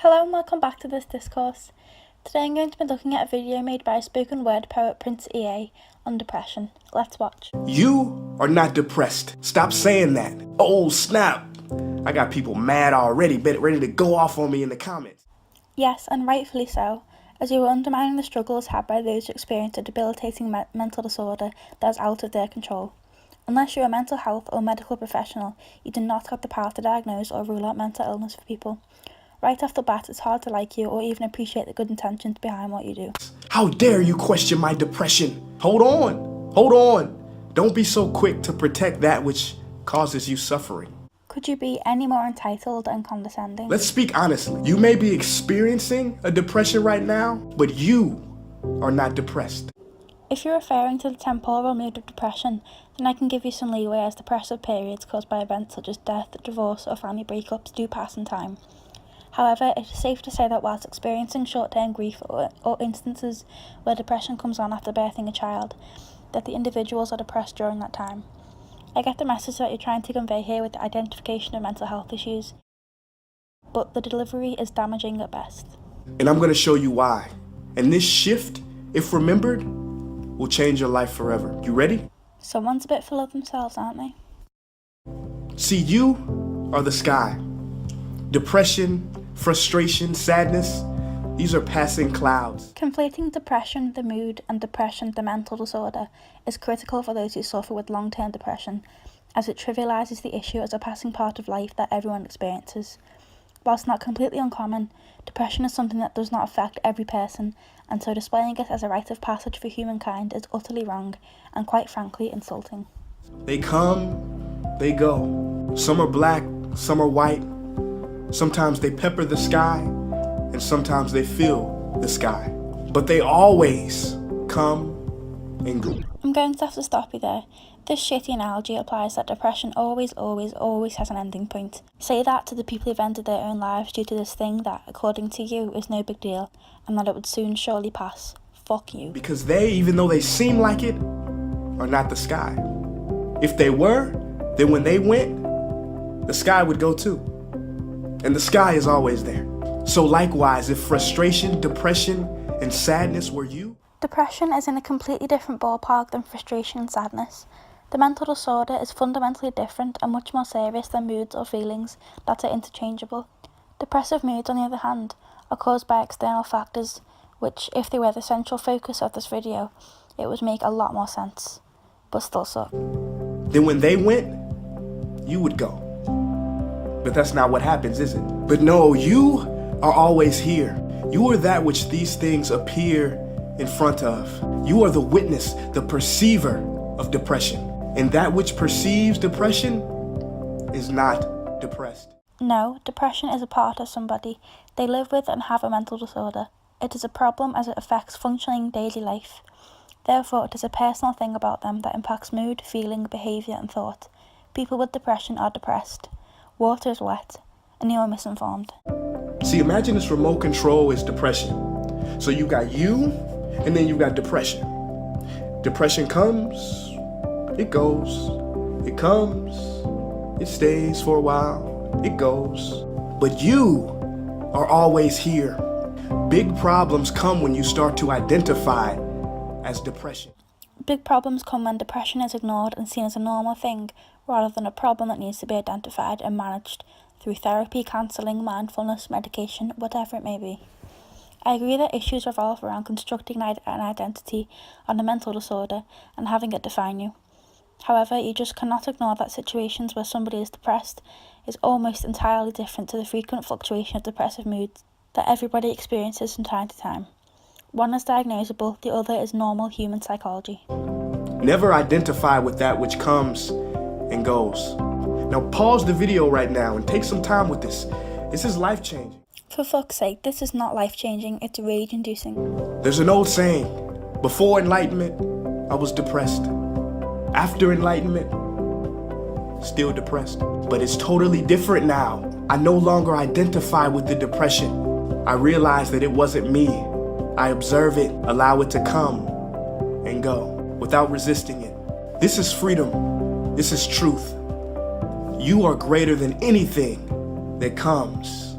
Hello and welcome back to this discourse. Today I'm going to be looking at a video made by spoken word poet Prince EA on depression. Let's watch. You are not depressed. Stop saying that. Oh snap. I got people mad already, ready to go off on me in the comments. Yes, and rightfully so, as you are undermining the struggles had by those who experience a debilitating mental disorder that is out of their control. Unless you're a mental health or medical professional, you do not have the power to diagnose or rule out mental illness for people. Right off the bat, it's hard to like you or even appreciate the good intentions behind what you do. How dare you question my depression? Hold on. Don't be so quick to protect that which causes you suffering. Could you be any more entitled and condescending? Let's speak honestly. You may be experiencing a depression right now, but you are not depressed. If you're referring to the temporal mood of depression, then I can give you some leeway, as depressive periods caused by events such as death, divorce or family breakups do pass in time. However, it is safe to say that whilst experiencing short-term grief or instances where depression comes on after birthing a child, that the individuals are depressed during that time. I get the message that you're trying to convey here with the identification of mental health issues, but the delivery is damaging at best. And I'm going to show you why. And this shift, if remembered, will change your life forever. You ready? Someone's a bit full of themselves, aren't they? See, you are the sky. Depression, frustration, sadness, these are passing clouds. Conflating depression with the mood and depression with the mental disorder is critical for those who suffer with long-term depression, as it trivialises the issue as a passing part of life that everyone experiences. Whilst not completely uncommon, depression is something that does not affect every person, and so displaying it as a rite of passage for humankind is utterly wrong and quite frankly insulting. They come, they go. Some are black, some are white. Sometimes they pepper the sky, and sometimes they fill the sky. But they always come and go. I'm going to have to stop you there. This shitty analogy applies that depression always has an ending point. Say that to the people who've ended their own lives due to this thing that, according to you, is no big deal, and that it would soon surely pass. Fuck you. Because they, even though they seem like it, are not the sky. If they were, then when they went, the sky would go too. And the sky is always there. So likewise, if frustration, depression, and sadness were you, depression is in a completely different ballpark than frustration and sadness. The mental disorder is fundamentally different and much more serious than moods or feelings that are interchangeable. Depressive moods, on the other hand, are caused by external factors, which, if they were the central focus of this video, it would make a lot more sense, but still suck. Then when they went, you would go. But that's not what happens, is it? But no, you are always here. You are that which these things appear in front of. You are the witness, the perceiver of depression. And that which perceives depression is not depressed. No, depression is a part of somebody. They live with and have a mental disorder. It is a problem as it affects functioning daily life. Therefore, it is a personal thing about them that impacts mood, feeling, behaviour and thought. People with depression are depressed. Water is wet, and you are misinformed. See, imagine this remote control is depression. So you got you, and then you got depression. Depression comes, it goes. It comes, it stays for a while, it goes. But you are always here. Big problems come when you start to identify as depression. Big problems come when depression is ignored and seen as a normal thing, rather than a problem that needs to be identified and managed through therapy, counselling, mindfulness, medication, whatever it may be. I agree that issues revolve around constructing an identity on a mental disorder and having it define you. However, you just cannot ignore that situations where somebody is depressed is almost entirely different to the frequent fluctuation of depressive moods that everybody experiences from time to time. One is diagnosable, the other is normal human psychology. Never identify with that which comes and goes. Now pause the video right now and take some time with this. This is life-changing. For fuck's sake, this is not life-changing, it's rage-inducing. There's an old saying, before enlightenment, I was depressed. After enlightenment, still depressed. But it's totally different now. I no longer identify with the depression. I realize that it wasn't me. I observe it, allow it to come and go without resisting it. This is freedom. This is truth. You are greater than anything that comes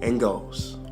and goes.